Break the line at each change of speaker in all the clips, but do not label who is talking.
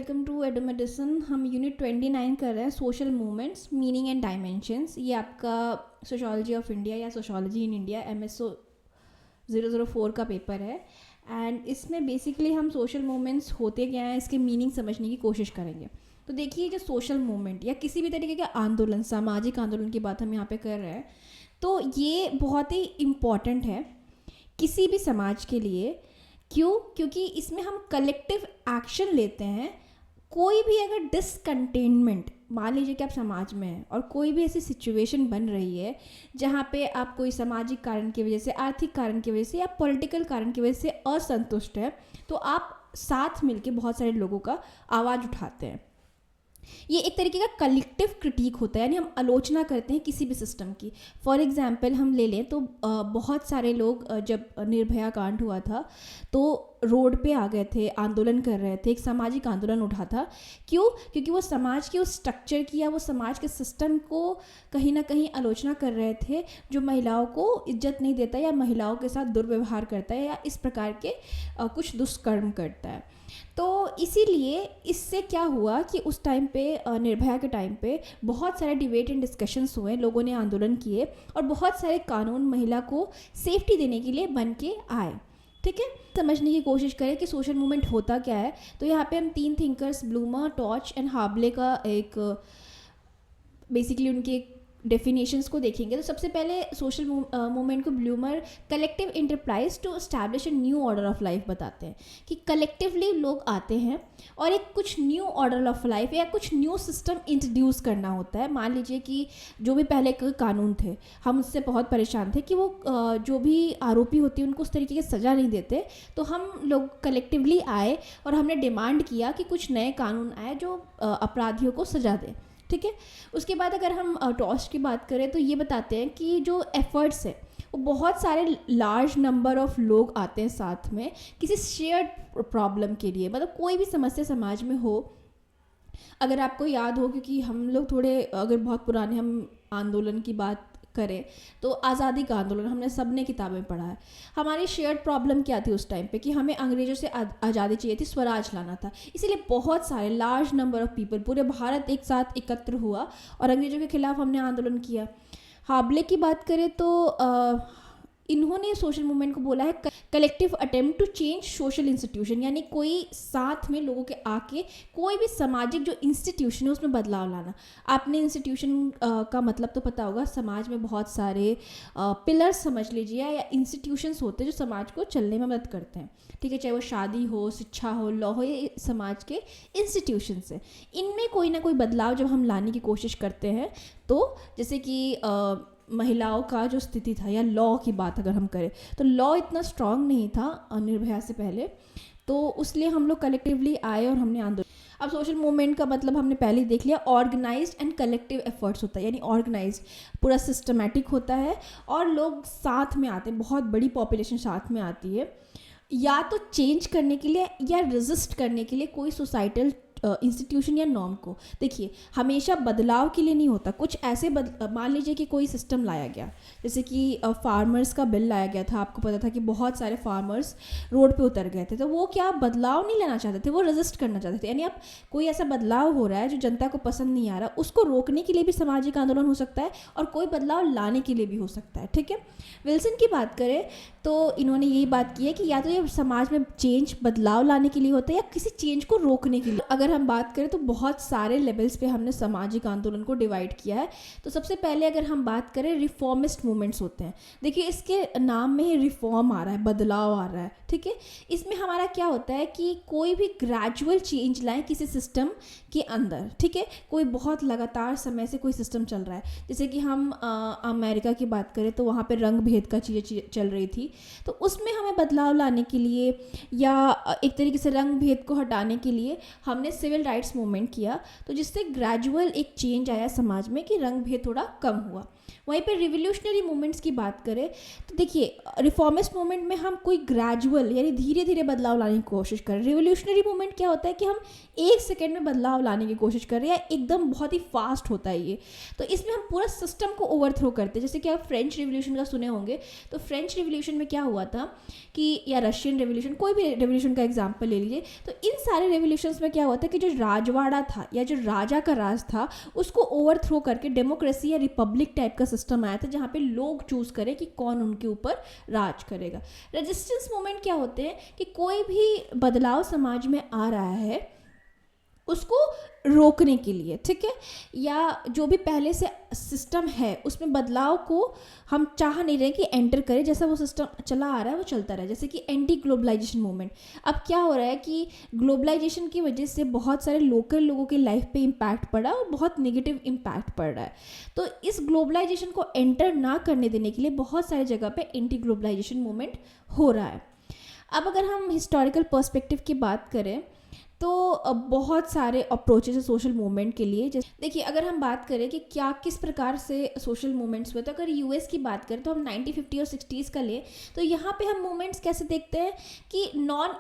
Welcome to एडो medicine. हम unit 29 कर रहे हैं, social movements, meaning and dimensions. ये आपका सोशोलॉजी ऑफ इंडिया या सोशोलॉजी इन इंडिया MSO 004 का पेपर है। एंड इसमें बेसिकली हम सोशल मूवमेंट्स होते क्या हैं, इसके मीनिंग समझने की कोशिश करेंगे। तो देखिए, जो सोशल मूवमेंट या किसी भी तरीके का आंदोलन, सामाजिक आंदोलन की बात हम यहाँ पे कर रहे हैं, तो ये बहुत ही इम्पॉर्टेंट है किसी भी समाज के लिए। क्यों? क्योंकि इसमें हम कलेक्टिव एक्शन लेते हैं। कोई भी अगर डिसकंटेनमेंट, मान लीजिए कि आप समाज में हैं और कोई भी ऐसी सिचुएशन बन रही है जहाँ पे आप कोई सामाजिक कारण की वजह से, आर्थिक कारण की वजह से या पॉलिटिकल कारण की वजह से असंतुष्ट है, तो आप साथ मिलके बहुत सारे लोगों का आवाज़ उठाते हैं। ये एक तरीके का कलेक्टिव क्रिटिक होता है, यानी हम आलोचना करते हैं किसी भी सिस्टम की। फॉर एग्जांपल हम ले लें तो बहुत सारे लोग जब निर्भया कांड हुआ था तो रोड पे आ गए थे, आंदोलन कर रहे थे, एक सामाजिक आंदोलन उठा था। क्यों? क्योंकि वो समाज के उस स्ट्रक्चर की या वो समाज के सिस्टम को कहीं ना कहीं आलोचना कर रहे थे, जो महिलाओं को इज्जत नहीं देता या महिलाओं के साथ दुर्व्यवहार करता है या इस प्रकार के कुछ दुष्कर्म करता है। तो इसीलिए इससे क्या हुआ कि उस टाइम पे, निर्भया के टाइम पे, बहुत सारे डिबेट एंड डिस्कशंस हुए, लोगों ने आंदोलन किए और बहुत सारे कानून महिला को सेफ्टी देने के लिए बन के आए। ठीक है, समझने की कोशिश करें कि सोशल मूवमेंट होता क्या है। तो यहाँ पे हम 3 थिंकर्स, ब्लूमर, टॉर्च एंड हाबले का एक बेसिकली उनके डेफिनेशंस को देखेंगे। तो सबसे पहले सोशल मूवमेंट को Blumer collective enterprise to establish a new order of life बताते हैं कि कलेक्टिवली लोग आते हैं और एक कुछ न्यू ऑर्डर ऑफ लाइफ या कुछ न्यू सिस्टम इंट्रोड्यूस करना होता है। मान लीजिए कि जो भी पहले के कानून थे, हम उससे बहुत परेशान थे कि वो जो भी आरोपी होती है उनको उस तरीके की सज़ा नहीं देते। तो हम लोग कलेक्टिवली आए और हमने डिमांड किया कि कुछ नए कानून आए जो अपराधियों को सज़ा दें। ठीक है, उसके बाद अगर हम टॉर्च की बात करें तो ये बताते हैं कि जो एफर्ट्स है वो बहुत सारे लार्ज नंबर ऑफ लोग आते हैं साथ में किसी शेयर्ड प्रॉब्लम के लिए। मतलब कोई भी समस्या समाज में हो, अगर आपको याद हो, क्योंकि हम लोग थोड़े अगर बहुत पुराने हम आंदोलन की बात करें तो आज़ादी का आंदोलन हमने सब ने किताबें पढ़ा है। हमारी शेयर्ड प्रॉब्लम क्या थी उस टाइम पे कि हमें अंग्रेज़ों से आज़ादी चाहिए थी, स्वराज लाना था। इसीलिए बहुत सारे लार्ज नंबर ऑफ पीपल, पूरे भारत एक साथ एकत्र हुआ और अंग्रेज़ों के खिलाफ हमने आंदोलन किया। हाबले की बात करें तो इन्होंने सोशल मूवमेंट को बोला है collective attempt to change social institution, यानी कोई साथ में लोगों के आके कोई भी सामाजिक जो इंस्टीट्यूशन है उसमें बदलाव लाना। आपने इंस्टीट्यूशन का मतलब तो पता होगा, समाज में बहुत सारे पिलर्स समझ लीजिए या इंस्टीट्यूशंस होते हैं जो समाज को चलने में मदद करते हैं। ठीक है, चाहे वो शादी हो, शिक्षा हो, लॉ हो, ये समाज के इंस्टीट्यूशंस हैं। इनमें कोई ना कोई बदलाव जब हम लाने की कोशिश करते हैं, तो जैसे कि महिलाओं का जो स्थिति था या लॉ की बात अगर हम करें तो लॉ इतना स्ट्रांग नहीं था निर्भया से पहले, तो इसलिए हम लोग कलेक्टिवली आए और हमने आंदोलन। अब सोशल मूवमेंट का मतलब हमने पहले ही देख लिया, ऑर्गेनाइज्ड एंड कलेक्टिव एफर्ट्स होता है, यानी ऑर्गेनाइज्ड पूरा सिस्टमेटिक होता है और लोग साथ में आते हैं, बहुत बड़ी पॉपुलेशन साथ में आती है, या तो चेंज करने के लिए या रेजिस्ट करने के लिए कोई सोसाइटल इंस्टीट्यूशन या नॉर्म को। देखिए, हमेशा बदलाव के लिए नहीं होता, कुछ ऐसे मान लीजिए कि कोई सिस्टम लाया गया, जैसे कि फार्मर्स का बिल लाया गया था। आपको पता था कि बहुत सारे फार्मर्स रोड पे उतर गए थे, तो वो क्या बदलाव नहीं लाना चाहते थे, वो रेजिस्ट करना चाहते थे। यानी अब कोई ऐसा बदलाव हो रहा है जो जनता को पसंद नहीं आ रहा, उसको रोकने के लिए भी सामाजिक आंदोलन हो सकता है और कोई बदलाव लाने के लिए भी हो सकता है। ठीक है, विल्सन की बात करें तो इन्होंने यही बात की है कि या तो ये समाज में चेंज, बदलाव लाने के लिए होता है या किसी चेंज को रोकने के लिए। अगर हम बात करें तो बहुत सारे लेवल्स पे हमने सामाजिक आंदोलन को डिवाइड किया है। तो सबसे पहले अगर हम बात करें, रिफॉर्मिस्ट मूवमेंट्स होते हैं। देखिए, इसके नाम में ही रिफॉर्म आ रहा है, बदलाव आ रहा है। ठीक है, इसमें हमारा क्या होता है कि कोई भी ग्रेजुअल चेंज लाएं किसी सिस्टम के अंदर। ठीक है, कोई बहुत लगातार समय से कोई सिस्टम चल रहा है, जैसे कि हम अमेरिका की बात करें तो वहाँ पे रंग भेद का चीज़ें चल रही थी, तो उसमें हमें बदलाव लाने के लिए या एक तरीके से रंग भेद को हटाने के लिए हमने सिविल राइट्स मूवमेंट किया, तो जिससे ग्रेजुअल एक चेंज आया समाज में कि रंग भेद थोड़ा कम हुआ। वहीं पे रिवोल्यूशनरी मूवमेंट्स की बात करें तो देखिए, रिफॉर्मिस्ट मूवमेंट में हम कोई ग्रेजुअल यानी धीरे धीरे बदलाव लाने की कोशिश करें। रिवोल्यूशनरी मूवमेंट क्या होता है कि हम एक सेकेंड में बदलाव लाने की कोशिश कर रहे हैं, एकदम बहुत ही फास्ट होता है ये। तो इसमें हम पूरा सिस्टम को ओवरथ्रो करते हैं। जैसे कि आप फ्रेंच रिवोल्यूशन का सुने होंगे, तो फ्रेंच रिवोल्यूशन में क्या हुआ था कि, या रशियन रिवोल्यूशन, कोई भी रिवोल्यूशन का एग्जाम्पल ले लीजिए, तो इन सारे रिवोल्यूशंस में क्या हुआ था कि जो राजवाड़ा था या जो राजा का राज था उसको ओवरथ्रो करके डेमोक्रेसी या रिपब्लिक टाइप का सिस्टम आया था, जहाँ पे लोग चूज करें कि कौन उनके ऊपर राज करेगा। रेजिस्टेंस मूवमेंट क्या होते हैं कि कोई भी बदलाव समाज में आ रहा है उसको रोकने के लिए, ठीक है, या जो भी पहले से सिस्टम है उसमें बदलाव को हम चाह नहीं रहे कि एंटर करें, जैसा वो सिस्टम चला आ रहा है वो चलता रहा। जैसे कि एंटी ग्लोबलाइजेशन मूवमेंट। अब क्या हो रहा है कि ग्लोबलाइजेशन की वजह से बहुत सारे लोकल लोगों की लाइफ पे इम्पैक्ट पड़ा और बहुत नेगेटिव इम्पैक्ट पड़ रहा है। तो इस ग्लोबलाइजेशन को एंटर ना करने देने के लिए बहुत सारी जगह पे एंटी ग्लोबलाइजेशन मूवमेंट हो रहा है। अब अगर हम हिस्टोरिकल पर्सपेक्टिव की बात करें तो बहुत सारे अप्रोचेस है सोशल मूवमेंट के लिए। जैसे देखिए, अगर हम बात करें कि क्या किस प्रकार से सोशल मूवमेंट्स हुए, तो अगर यूएस की बात करें तो हम 1950 और 60s का लें तो यहाँ पे हम मूवमेंट्स कैसे देखते हैं कि नॉन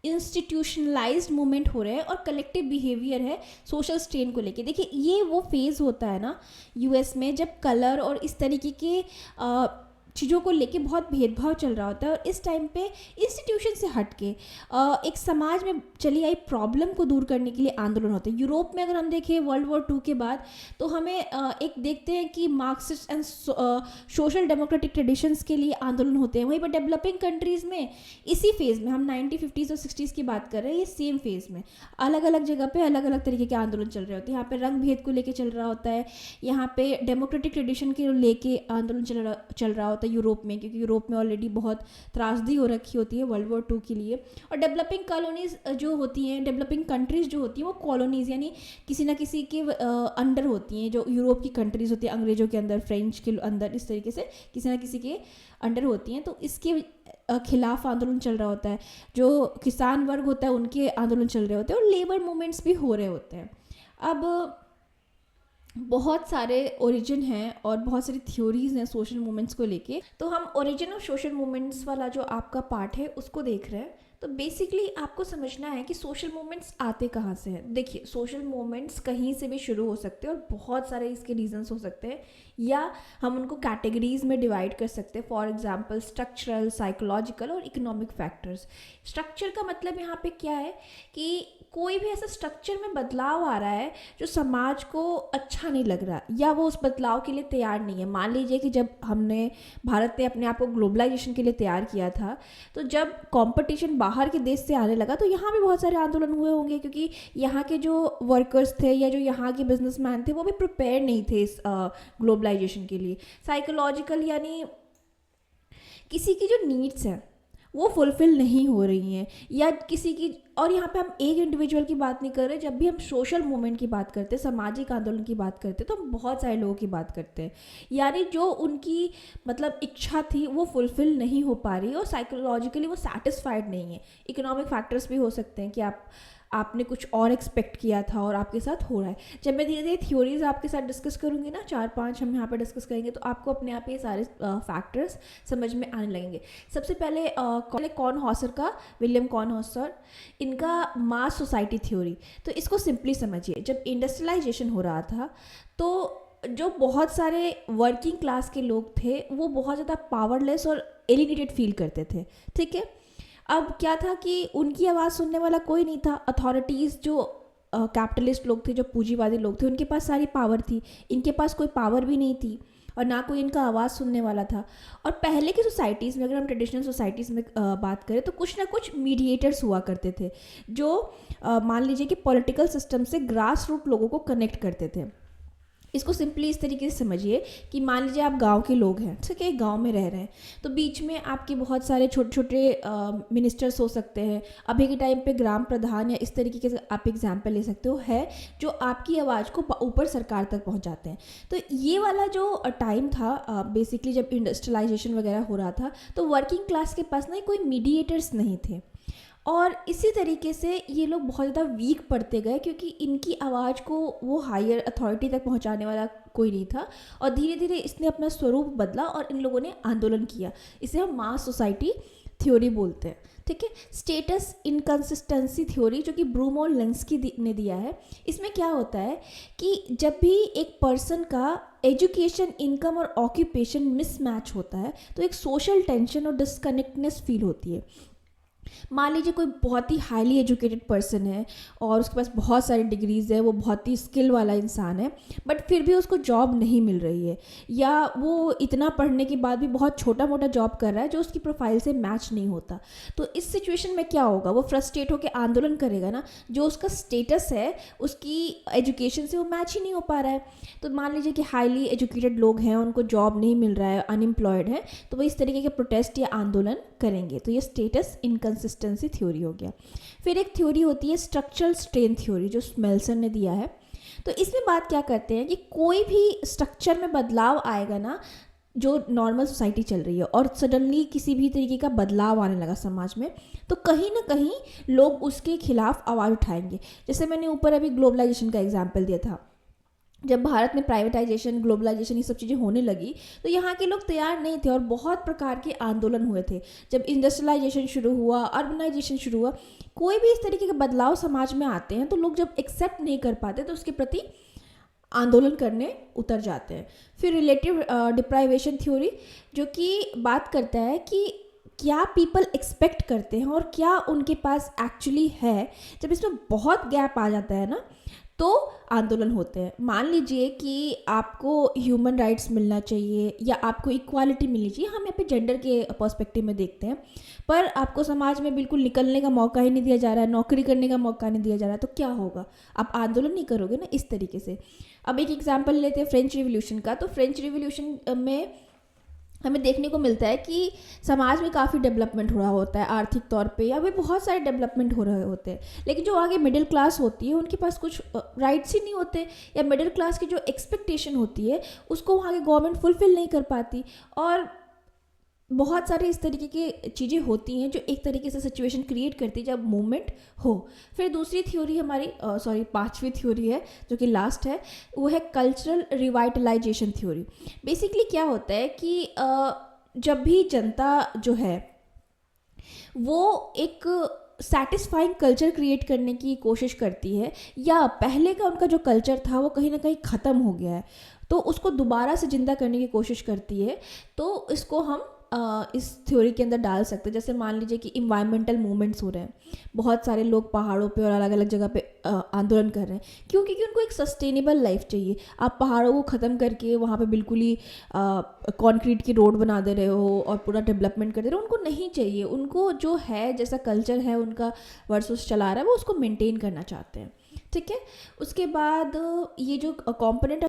इंस्टीट्यूशनलाइज्ड मूवमेंट हो रहे हैं और कलेक्टिव बिहेवियर है सोशल स्ट्रेन को लेके। देखिए, ये वो फेज़ होता है ना यूएस में जब कलर और इस तरीके के चीज़ों को लेके बहुत भेदभाव चल रहा होता है, और इस टाइम पे इंस्टीट्यूशन से हट के एक समाज में चली आई प्रॉब्लम को दूर करने के लिए आंदोलन होते हैं। यूरोप में अगर हम देखें वर्ल्ड वॉर 2 के बाद, तो हमें एक देखते हैं कि Marxist and social democratic traditions के लिए आंदोलन होते हैं। वहीं पर डेवलपिंग कंट्रीज़ में इसी फेज़ में, हम 1950s और 60s की बात कर रहे हैं, ये सेम फेज़ में अलग अलग जगह पे अलग अलग तरीके के आंदोलन चल रहे होते हैं। यहाँ पे रंग भेद को लेके चल रहा होता है, यहाँ पे डेमोक्रेटिक ट्रेडिशन के लेके आंदोलन चल रहा होता है यूरोप में, क्योंकि यूरोप में ऑलरेडी बहुत त्रासदी हो रखी होती है वर्ल्ड वॉर 2 के लिए। और डेवलपिंग कॉलोनीज जो होती हैं, डेवलपिंग कंट्रीज जो होती हैं, वो कॉलोनीज यानी किसी ना किसी के अंडर होती हैं। जो यूरोप की कंट्रीज होती हैं अंग्रेजों के अंदर, फ्रेंच के अंदर, इस तरीके से किसी ना किसी के अंडर होती हैं। तो इसके खिलाफ आंदोलन चल रहा होता है। जो किसान वर्ग होता है उनके आंदोलन चल रहे होते हैं, और लेबर मूवमेंट्स भी हो रहे होते हैं। अब बहुत सारे ओरिजिन हैं और बहुत सारी थ्योरीज हैं सोशल मूवमेंट्स को लेके। तो हम ओरिजिन ऑफ सोशल मूवमेंट्स वाला जो आपका पार्ट है उसको देख रहे हैं। तो बेसिकली आपको समझना है कि सोशल मूवमेंट्स आते कहाँ से हैं। देखिए, सोशल मूवमेंट्स कहीं से भी शुरू हो सकते हैं और बहुत सारे इसके रीजंस हो सकते हैं, या हम उनको कैटेगरीज में डिवाइड कर सकते हैं। फॉर एग्जांपल स्ट्रक्चरल, साइकोलॉजिकल और इकोनॉमिक फैक्टर्स। स्ट्रक्चर का मतलब यहाँ पे क्या है कि कोई भी ऐसा स्ट्रक्चर में बदलाव आ रहा है जो समाज को अच्छा नहीं लग रहा, या वो उस बदलाव के लिए तैयार नहीं है। मान लीजिए कि जब भारत ने अपने आप को ग्लोबलाइजेशन के लिए तैयार किया था, तो जब कंपटीशन बाहर के देश से आने लगा तो यहाँ भी बहुत सारे आंदोलन हुए होंगे, क्योंकि यहाँ के जो वर्कर्स थे या जो यहाँ के बिजनेसमैन थे वो भी प्रिपेयर नहीं थे इस ग्लोबलाइजेशन के लिए। साइकोलॉजिकल यानी किसी की जो नीड्स हैं वो फुलफिल नहीं हो रही हैं, या किसी की, और यहाँ पे हम एक इंडिविजुअल की बात नहीं कर रहे। जब भी हम सोशल मूवमेंट की बात करते हैं, सामाजिक आंदोलन की बात करते हैं, तो हम बहुत सारे लोगों की बात करते हैं, यानी जो उनकी मतलब इच्छा थी वो फुलफिल नहीं हो पा रही और साइकोलॉजिकली वो सेटिस्फाइड नहीं है। इकोनॉमिक फैक्टर्स भी हो सकते हैं कि आपने कुछ और एक्सपेक्ट किया था और आपके साथ हो रहा है। जब मैं धीरे धीरे थ्योरीज आपके साथ डिस्कस करूँगी ना, 4-5 हम यहाँ पर डिस्कस करेंगे, तो आपको अपने आप ये सारे फैक्टर्स समझ में आने लगेंगे। सबसे पहले कॉर्नहॉसर का, विलियम कॉर्नहॉसर, इनका मास सोसाइटी थ्योरी। तो इसको सिंपली समझिए, जब इंडस्ट्रियलाइजेशन हो रहा था तो जो बहुत सारे वर्किंग क्लास के लोग थे वो बहुत ज़्यादा पावरलेस और एलिनेटेड फील करते थे, ठीक है। अब क्या था कि उनकी आवाज़ सुनने वाला कोई नहीं था। अथॉरिटीज़ जो कैपिटलिस्ट लोग थे, जो पूंजीवादी लोग थे, उनके पास सारी पावर थी, इनके पास कोई पावर भी नहीं थी और ना कोई इनका आवाज़ सुनने वाला था। और पहले की सोसाइटीज़ में, अगर हम ट्रेडिशनल सोसाइटीज़ में बात करें, तो कुछ ना कुछ मीडिएटर्स हुआ करते थे जो मान लीजिए कि पॉलिटिकल सिस्टम से ग्रास रूट लोगों को कनेक्ट करते थे। इसको सिंपली इस तरीके से समझिए कि मान लीजिए आप गांव के लोग हैं, ठीक है, गांव में रह रहे हैं, तो बीच में आपके बहुत सारे छोटे छोटे मिनिस्टर्स हो सकते हैं। अभी के टाइम पे ग्राम प्रधान या इस तरीके के आप एग्जाम्पल ले सकते हो, है जो आपकी आवाज़ को ऊपर सरकार तक पहुंचाते हैं। तो ये वाला जो टाइम था बेसिकली जब इंडस्ट्रियलाइजेशन वगैरह हो रहा था, तो वर्किंग क्लास के पास ना कोई मीडिएटर्स नहीं थे। और इसी तरीके से ये लोग बहुत ज़्यादा वीक पड़ते गए, क्योंकि इनकी आवाज़ को वो हायर अथॉरिटी तक पहुंचाने वाला कोई नहीं था। और धीरे धीरे इसने अपना स्वरूप बदला और इन लोगों ने आंदोलन किया। इसे हम मास सोसाइटी थ्योरी बोलते हैं। ठीक है, स्टेटस इनकंसिस्टेंसी थ्योरी, जो कि ब्रूम और लेंस्की ने दिया है। इसमें क्या होता है कि जब भी एक पर्सन का एजुकेशन, इनकम और ऑक्यूपेशन मिसमैच होता है तो एक सोशल टेंशन और डिस्कनेक्टनेस फील होती है। मान लीजिए कोई बहुत ही हाईली एजुकेटेड पर्सन है और उसके पास बहुत सारी डिग्रीज़ है, वो बहुत ही स्किल वाला इंसान है, बट फिर भी उसको जॉब नहीं मिल रही है, या वो इतना पढ़ने के बाद भी बहुत छोटा मोटा जॉब कर रहा है जो उसकी प्रोफाइल से मैच नहीं होता। तो इस सिचुएशन में क्या होगा, वो फ्रस्ट्रेट होकर आंदोलन करेगा ना। जो उसका स्टेटस है उसकी एजुकेशन से वो मैच ही नहीं हो पा रहा है। तो मान लीजिए कि हाईली एजुकेटेड लोग हैं, उनको जॉब नहीं मिल रहा है, अनएम्प्लॉयड है, तो वो इस तरीके के प्रोटेस्ट या आंदोलन करेंगे। तो ये स्टेटस इनकंसिस्टेंसी थ्योरी हो गया। फिर एक थ्योरी होती है स्ट्रक्चरल स्ट्रेन थ्योरी, जो स्मेल्सन ने दिया है। तो इसमें बात क्या करते हैं कि कोई भी स्ट्रक्चर में बदलाव आएगा ना, जो नॉर्मल सोसाइटी चल रही है और सडनली किसी भी तरीके का बदलाव आने लगा समाज में, तो कहीं ना कहीं लोग उसके खिलाफ आवाज़ उठाएंगे। जैसे मैंने ऊपर अभी ग्लोबलाइजेशन का एग्जाम्पल दिया था। जब भारत में प्राइवेटाइजेशन, ग्लोबलाइजेशन, ये सब चीज़ें होने लगी तो यहाँ के लोग तैयार नहीं थे और बहुत प्रकार के आंदोलन हुए थे। जब इंडस्ट्रियलाइजेशन शुरू हुआ, अर्बनाइजेशन शुरू हुआ, कोई भी इस तरीके के बदलाव समाज में आते हैं तो लोग जब एक्सेप्ट नहीं कर पाते तो उसके प्रति आंदोलन करने उतर जाते हैं। फिर रिलेटिव डिप्राइवेशन थ्योरी, जो कि बात करता है कि क्या पीपल एक्सपेक्ट करते हैं और क्या उनके पास एक्चुअली है। जब इसमें बहुत गैप आ जाता है ना तो आंदोलन होते हैं। मान लीजिए कि आपको ह्यूमन राइट्स मिलना चाहिए या आपको इक्वालिटी मिलनी चाहिए, हम यहाँ पे जेंडर के पर्सपेक्टिव में देखते हैं, पर आपको समाज में बिल्कुल निकलने का मौका ही नहीं दिया जा रहा है, नौकरी करने का मौका नहीं दिया जा रहा है, तो क्या होगा? आप आंदोलन नहीं करोगे ना इस तरीके से। अब एक एग्जाम्पल लेते हैं फ्रेंच रिवॉल्यूशन का। तो फ्रेंच रिवॉल्यूशन में हमें देखने को मिलता है कि समाज में काफ़ी डेवलपमेंट हो रहा होता है, आर्थिक तौर पे या भी बहुत सारे डेवलपमेंट हो रहे होते हैं, लेकिन जो आगे मिडिल क्लास होती है उनके पास कुछ राइट्स ही नहीं होते, या मिडिल क्लास की जो एक्सपेक्टेशन होती है उसको वहाँ की गवर्नमेंट फुलफिल नहीं कर पाती। और बहुत सारी इस तरीके की चीज़ें होती हैं जो एक तरीके से सिचुएशन क्रिएट करती है जब मूवमेंट हो। फिर दूसरी थ्योरी हमारी पांचवी थ्योरी है जो कि लास्ट है, वो है कल्चरल रिवाइटलाइजेशन थ्योरी। बेसिकली क्या होता है कि जब भी जनता जो है वो एक सेटिस्फाइंग कल्चर क्रिएट करने की कोशिश करती है, या पहले का उनका जो कल्चर था वो कहीं ना कहीं ख़त्म हो गया है, तो उसको दोबारा से ज़िंदा करने की कोशिश करती है, तो इसको हम इस थ्योरी के अंदर डाल सकते हैं। जैसे मान लीजिए कि इन्वायरमेंटल मूवमेंट्स हो रहे हैं, बहुत सारे लोग पहाड़ों पे और अलग अलग जगह पे आंदोलन कर रहे हैं, क्योंकि उनको एक सस्टेनेबल लाइफ चाहिए। आप पहाड़ों को ख़त्म करके वहाँ पे बिल्कुल ही कंक्रीट की रोड बना दे रहे हो और पूरा डेवलपमेंट कर दे रहे हो, उनको नहीं चाहिए। उनको जो है, जैसा कल्चर है उनका वर्षों से चला रहा है, वो उसको मेनटेन करना चाहते हैं। ठीक है, उसके बाद ये जो कॉम्पोनेंट